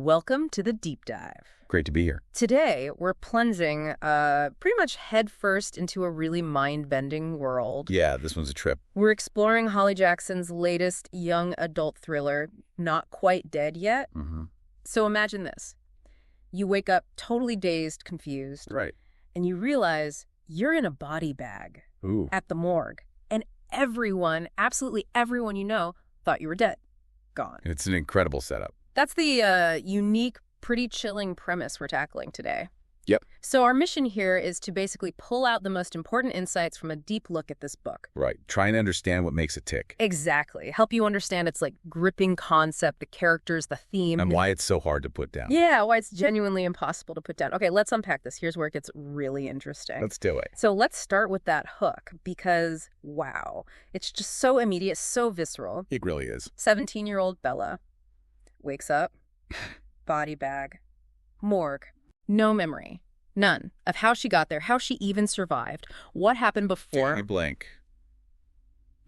Welcome to the Deep Dive. Great to be here. Today, we're plunging pretty much headfirst into a really mind-bending world. Yeah, this one's a trip. We're exploring Holly Jackson's latest young adult thriller, Not Quite Dead Yet. Mm-hmm. So imagine this. You wake up totally dazed, confused, Right. and you realize you're in a body bag Ooh. at the morgue. And everyone, absolutely everyone you know, thought you were dead. Gone. It's an incredible setup. That's the unique, pretty chilling premise we're tackling today. Yep. So our mission here is to basically pull out the most important insights from a deep look at this book. Right. Trying to understand what makes it tick. Exactly. Help you understand its gripping concept, the characters, the theme. And why it's so hard to put down. Yeah, why it's genuinely impossible to put down. Okay, let's unpack this. Here's where it gets really interesting. Let's do it. So let's start with that hook because, wow, it's just so immediate, so visceral. It really is. 17-year-old Bela wakes up, body bag, morgue, no memory, none of how she got there, how she even survived, what happened before. I blank.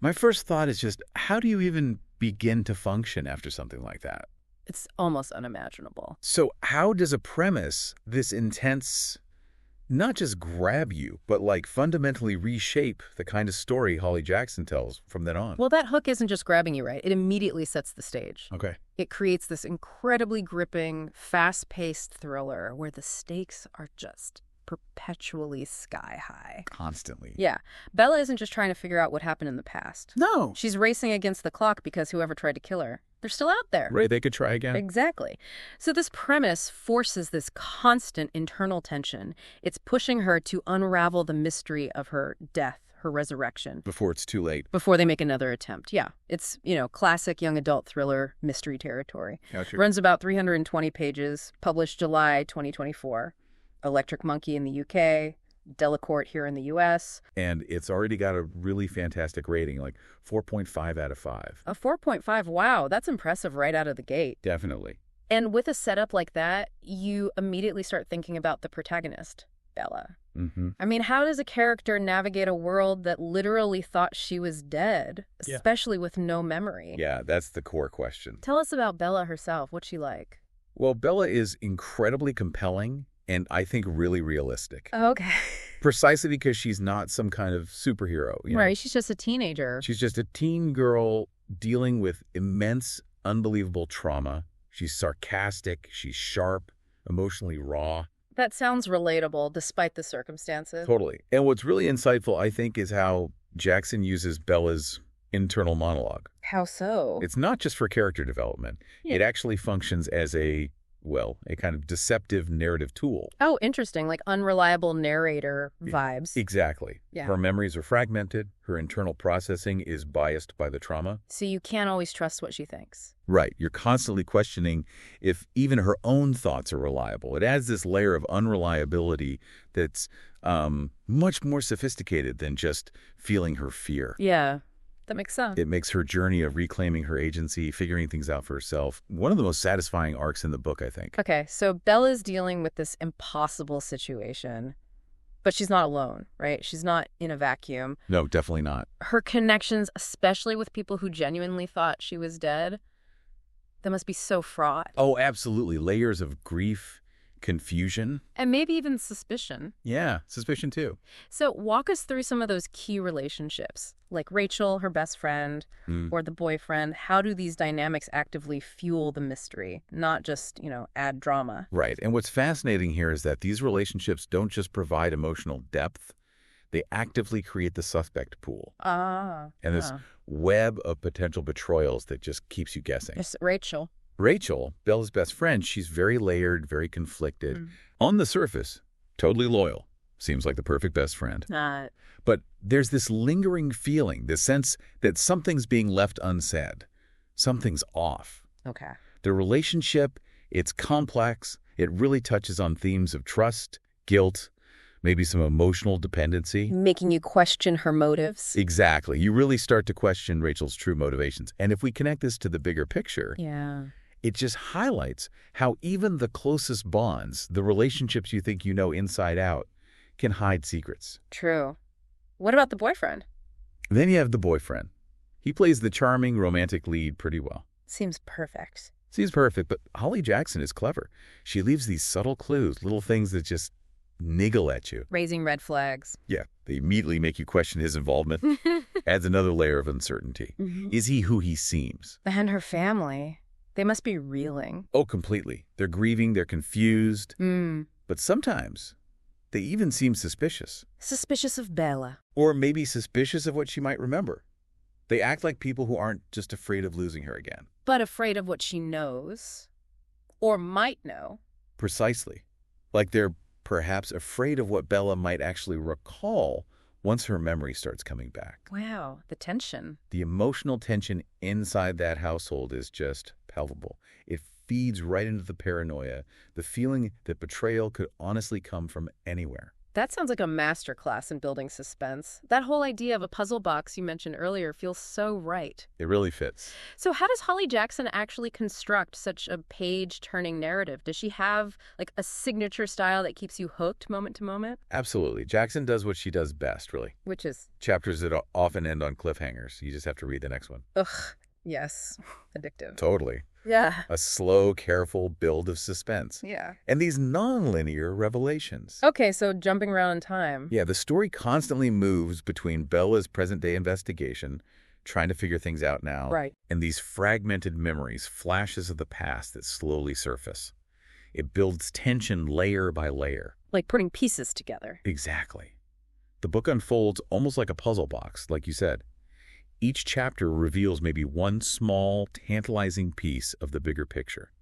My first thought is just, how do you even begin to function after something like that? It's almost unimaginable. So how does a premise this intense not just grab you, but fundamentally reshape the kind of story Holly Jackson tells from then on? Well, that hook isn't just grabbing you, right? It immediately sets the stage. Okay. It creates this incredibly gripping, fast-paced thriller where the stakes are just perpetually sky high. Constantly. Yeah. Bella isn't just trying to figure out what happened in the past. No. She's racing against the clock because whoever tried to kill her, they're still out there. Right, they could try again. Exactly. So this premise forces this constant internal tension. It's pushing her to unravel the mystery of her death, her resurrection. Before it's too late. Before they make another attempt. Yeah. It's, classic young adult thriller mystery territory. Gotcha. Runs about 320 pages, published July 2024. Electric Monkey in the UK, Delacorte here in the US. And it's already got a really fantastic rating, 4.5 out of 5. A 4.5, wow, that's impressive right out of the gate. Definitely. And with a setup like that, you immediately start thinking about the protagonist, Bella. Mm-hmm. I mean, how does a character navigate a world that literally thought she was dead, especially with no memory? Yeah, that's the core question. Tell us about Bella herself. What's she like? Well, Bella is incredibly compelling and I think really realistic. Okay. Precisely because she's not some kind of superhero. Right, she's just a teenager. She's just a teen girl dealing with immense, unbelievable trauma. She's sarcastic, she's sharp, emotionally raw. That sounds relatable despite the circumstances. Totally. And what's really insightful, I think, is how Jackson uses Bella's internal monologue. How so? It's not just for character development. Yeah. It actually functions as a kind of deceptive narrative tool. Oh, interesting. Like unreliable narrator vibes. Exactly. Yeah. Her memories are fragmented. Her internal processing is biased by the trauma. So you can't always trust what she thinks. Right. You're constantly questioning if even her own thoughts are reliable. It adds this layer of unreliability that's much more sophisticated than just feeling her fear. Yeah. That makes sense. It makes her journey of reclaiming her agency, figuring things out for herself, one of the most satisfying arcs in the book, I think. Okay, so Bella's dealing with this impossible situation, but she's not alone, right? She's not in a vacuum. No, definitely not. Her connections, especially with people who genuinely thought she was dead, that must be so fraught. Oh, absolutely. Layers of grief, confusion. And maybe even suspicion. Yeah, suspicion too. So walk us through some of those key relationships, like Rachel, her best friend, or the boyfriend. How do these dynamics actively fuel the mystery, not just, add drama? Right. And what's fascinating here is that these relationships don't just provide emotional depth, they actively create the suspect pool. And this web of potential betrayals that just keeps you guessing. Yes, Rachel. Rachel, Bella's best friend, she's very layered, very conflicted. On the surface, totally loyal. Seems like the perfect best friend. But there's this lingering feeling, this sense that something's being left unsaid. Something's off. Okay. The relationship, it's complex. It really touches on themes of trust, guilt, maybe some emotional dependency. Making you question her motives. Exactly. You really start to question Rachel's true motivations. And if we connect this to the bigger picture, it just highlights how even the closest bonds, the relationships you think you know inside out, can hide secrets. True. What about the boyfriend? Then you have the boyfriend. He plays the charming romantic lead pretty well. Seems perfect. Seems perfect, but Holly Jackson is clever. She leaves these subtle clues, little things that just niggle at you. Raising red flags. Yeah, they immediately make you question his involvement. Adds another layer of uncertainty. Is he who he seems? And her family, they must be reeling. Oh, completely. They're grieving, they're confused. But sometimes they even seem suspicious. Suspicious of Bela. Or maybe suspicious of what she might remember. They act like people who aren't just afraid of losing her again. But afraid of what she knows. Or might know. Precisely. Like they're perhaps afraid of what Bela might actually recall once her memory starts coming back. Wow, the tension. The emotional tension inside that household is just palpable. It feeds right into the paranoia, the feeling that betrayal could honestly come from anywhere. That sounds like a masterclass in building suspense. That whole idea of a puzzle box you mentioned earlier feels so right. It really fits. So how does Holly Jackson actually construct such a page-turning narrative? Does she have like a signature style that keeps you hooked moment to moment? Absolutely. Jackson does what she does best, really. Which is? Chapters that often end on cliffhangers. You just have to read the next one. Ugh, yes. Addictive. Totally. Yeah. A slow, careful build of suspense. Yeah. And these non-linear revelations. Okay, so jumping around in time. Yeah, the story constantly moves between Bela's present-day investigation, trying to figure things out now, Right. and these fragmented memories, flashes of the past that slowly surface. It builds tension layer by layer. Like putting pieces together. Exactly. The book unfolds almost like a puzzle box, like you said. Each chapter reveals maybe one small, tantalizing piece of the bigger picture.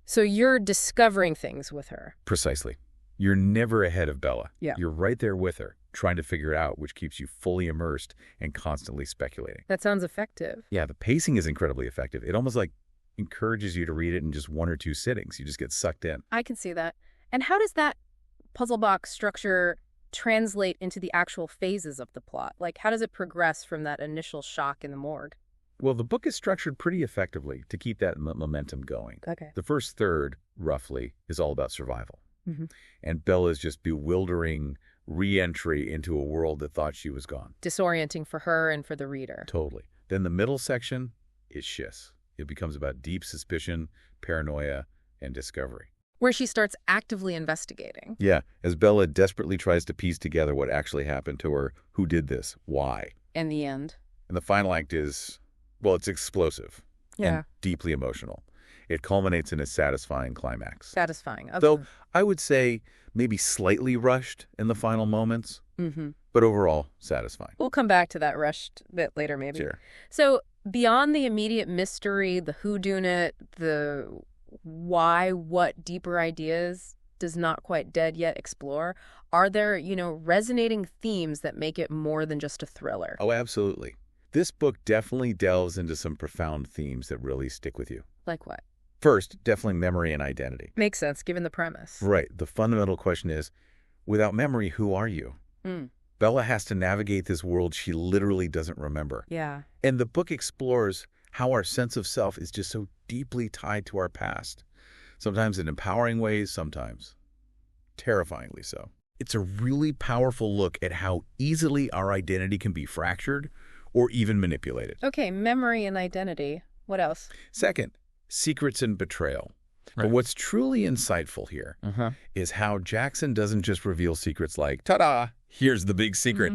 So you're discovering things with her. Precisely. You're never ahead of Bela. Yeah. You're right there with her, trying to figure it out, which keeps you fully immersed and constantly speculating. That sounds effective. Yeah, the pacing is incredibly effective. It almost like encourages you to read it in just one or two sittings. You just get sucked in. I can see that. And how does that puzzle box structure translate into the actual phases of the plot? Like, how does it progress from that initial shock in the morgue? Well, the book is structured pretty effectively to keep that momentum going. Okay. The first third, roughly, is all about survival. Mm-hmm. And Bela's just bewildering re-entry into a world that thought she was gone. Disorienting for her and for the reader. Totally. Then the middle section is shifts. It becomes about deep suspicion, paranoia, and discovery. Where she starts actively investigating. Yeah, as Bela desperately tries to piece together what actually happened to her, who did this, why. In the end. And the final act is, well, it's explosive. Yeah. And deeply emotional. It culminates in a satisfying climax. Satisfying. Though I would say maybe slightly rushed in the final moments, but overall satisfying. We'll come back to that rushed bit later, maybe. Sure. So beyond the immediate mystery, the whodunit, the why, what deeper ideas does Not Quite Dead Yet explore, are there, resonating themes that make it more than just a thriller? Oh, absolutely. This book definitely delves into some profound themes that really stick with you. Like what? First, definitely memory and identity. Makes sense, given the premise. Right. The fundamental question is, without memory, who are you? Bela has to navigate this world she literally doesn't remember. Yeah. And the book explores how our sense of self is just so deeply tied to our past. Sometimes in empowering ways, sometimes terrifyingly so. It's a really powerful look at how easily our identity can be fractured or even manipulated. Okay, memory and identity. What else? Second, secrets and betrayal. Right. But what's truly insightful here is how Jackson doesn't just reveal secrets like, ta-da, here's the big secret.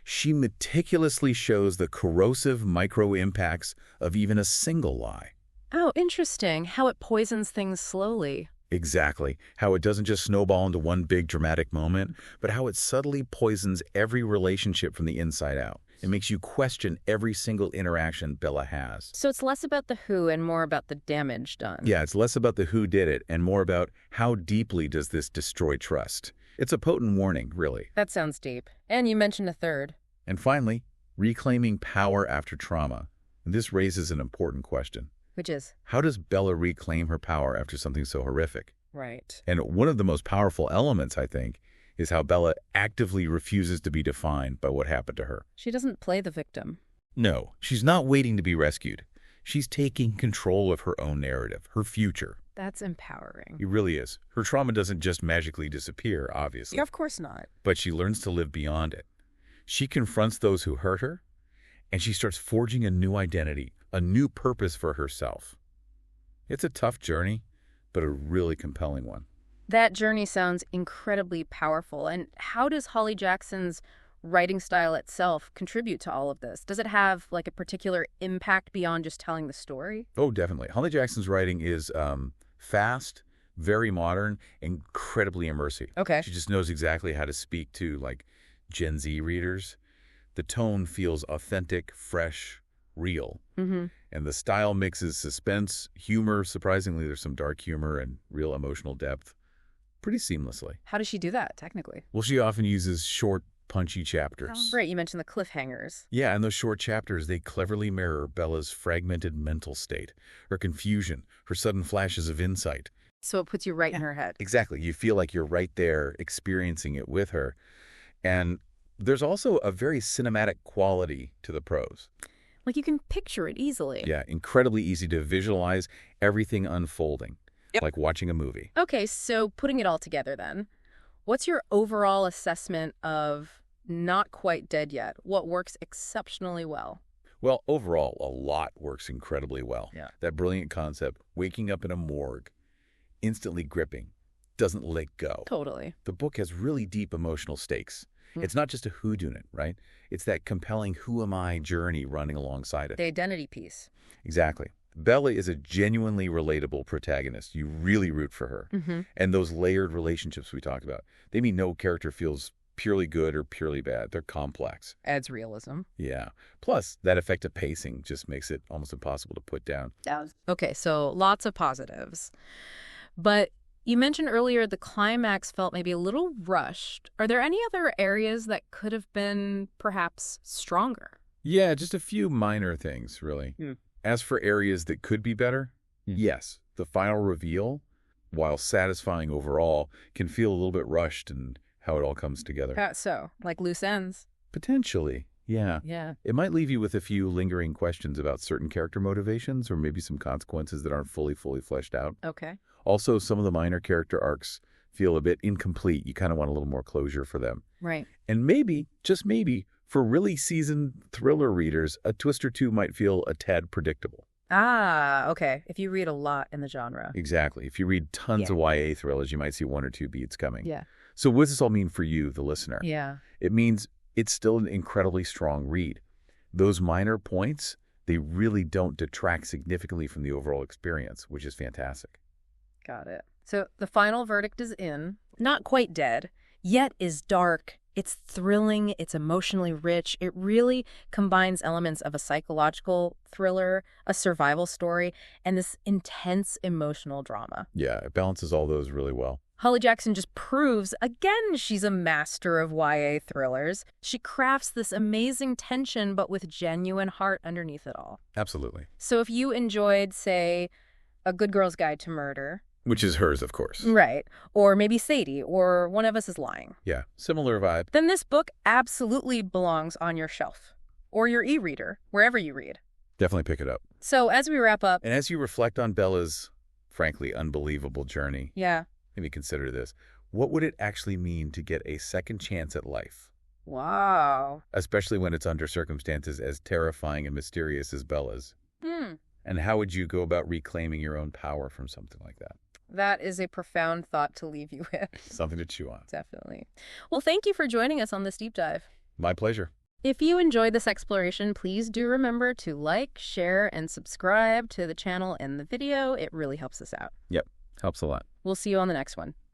She meticulously shows the corrosive micro-impacts of even a single lie. Oh, interesting. How it poisons things slowly. Exactly. How it doesn't just snowball into one big dramatic moment, but how it subtly poisons every relationship from the inside out. It makes you question every single interaction Bela has. So it's less about the who and more about the damage done. Yeah, it's less about the who did it and more about how deeply does this destroy trust. It's a potent warning, really. That sounds deep. And you mentioned a third. And finally, reclaiming power after trauma. This raises an important question. Which is? How does Bela reclaim her power after something so horrific? Right. And one of the most powerful elements, I think, is how Bela actively refuses to be defined by what happened to her. She doesn't play the victim. No, she's not waiting to be rescued. She's taking control of her own narrative, her future. That's empowering. It really is. Her trauma doesn't just magically disappear, obviously. Yeah, of course not. But she learns to live beyond it. She confronts those who hurt her, and she starts forging a new identity, a new purpose for herself. It's a tough journey, but a really compelling one. That journey sounds incredibly powerful. And how does Holly Jackson's writing style itself contribute to all of this? Does it have like a particular impact beyond just telling the story? Oh, definitely. Holly Jackson's writing is fast, very modern, incredibly immersive. Okay. She just knows exactly how to speak to like Gen Z readers. The tone feels authentic, fresh, real. Mm-hmm. And the style mixes suspense, humor. Surprisingly, there's some dark humor and real emotional depth pretty seamlessly. How does she do that, technically? Well, she often uses short, punchy chapters. Right, you mentioned the cliffhangers. Yeah, and those short chapters, they cleverly mirror Bella's fragmented mental state, her confusion, her sudden flashes of insight. So it puts you right in her head. Exactly. You feel like you're right there experiencing it with her. And there's also a very cinematic quality to the prose. Like you can picture it easily. Yeah, incredibly easy to visualize everything unfolding, Yep. like watching a movie. Okay, so putting it all together then, what's your overall assessment of Not Quite Dead Yet? What works exceptionally well? Well, overall, a lot works incredibly well. Yeah. That brilliant concept, waking up in a morgue, instantly gripping, doesn't let go. Totally. The book has really deep emotional stakes. It's not just a whodunit, right? It's that compelling who am I journey running alongside it. The identity piece. Exactly. Bella is a genuinely relatable protagonist. You really root for her. Mm-hmm. And those layered relationships we talked about, they mean no character feels purely good or purely bad. They're complex. Adds realism. Yeah. Plus, that effective pacing just makes it almost impossible to put down. Okay, so lots of positives. But you mentioned earlier the climax felt maybe a little rushed. Are there any other areas that could have been perhaps stronger? Yeah, just a few minor things, really. As for areas that could be better, yes, the final reveal, while satisfying overall, can feel a little bit rushed in how it all comes together. So, like loose ends? Potentially, yeah. Yeah. It might leave you with a few lingering questions about certain character motivations or maybe some consequences that aren't fully fleshed out. Okay. Also, some of the minor character arcs feel a bit incomplete. You kind of want a little more closure for them. Right. And maybe, just maybe, for really seasoned thriller readers, a twist or two might feel a tad predictable. Ah, okay. If you read a lot in the genre. Exactly. If you read tons of YA thrillers, you might see one or two beats coming. Yeah. So what does this all mean for you, the listener? Yeah. It means it's still an incredibly strong read. Those minor points, they really don't detract significantly from the overall experience, which is fantastic. Got it. So the final verdict is in. Not quite dead, yet is dark. It's thrilling. It's emotionally rich. It really combines elements of a psychological thriller, a survival story, and this intense emotional drama. Yeah, it balances all those really well. Holly Jackson just proves, again, she's a master of YA thrillers. She crafts this amazing tension, but with genuine heart underneath it all. Absolutely. So if you enjoyed, say, A Good Girl's Guide to Murder. Which is hers, of course. Right. Or maybe Sadie, or One of Us is Lying. Yeah, similar vibe. Then this book absolutely belongs on your shelf. Or your e-reader, wherever you read. Definitely pick it up. So as we wrap up. And as you reflect on Bella's, frankly, unbelievable journey. Yeah. Maybe consider this. What would it actually mean to get a second chance at life? Wow. Especially when it's under circumstances as terrifying and mysterious as Bella's. And how would you go about reclaiming your own power from something like that? That is a profound thought to leave you with. Something to chew on. Definitely. Well, thank you for joining us on this deep dive. My pleasure. If you enjoyed this exploration, please do remember to like, share, and subscribe to the channel and the video. It really helps us out. Yep, helps a lot. We'll see you on the next one.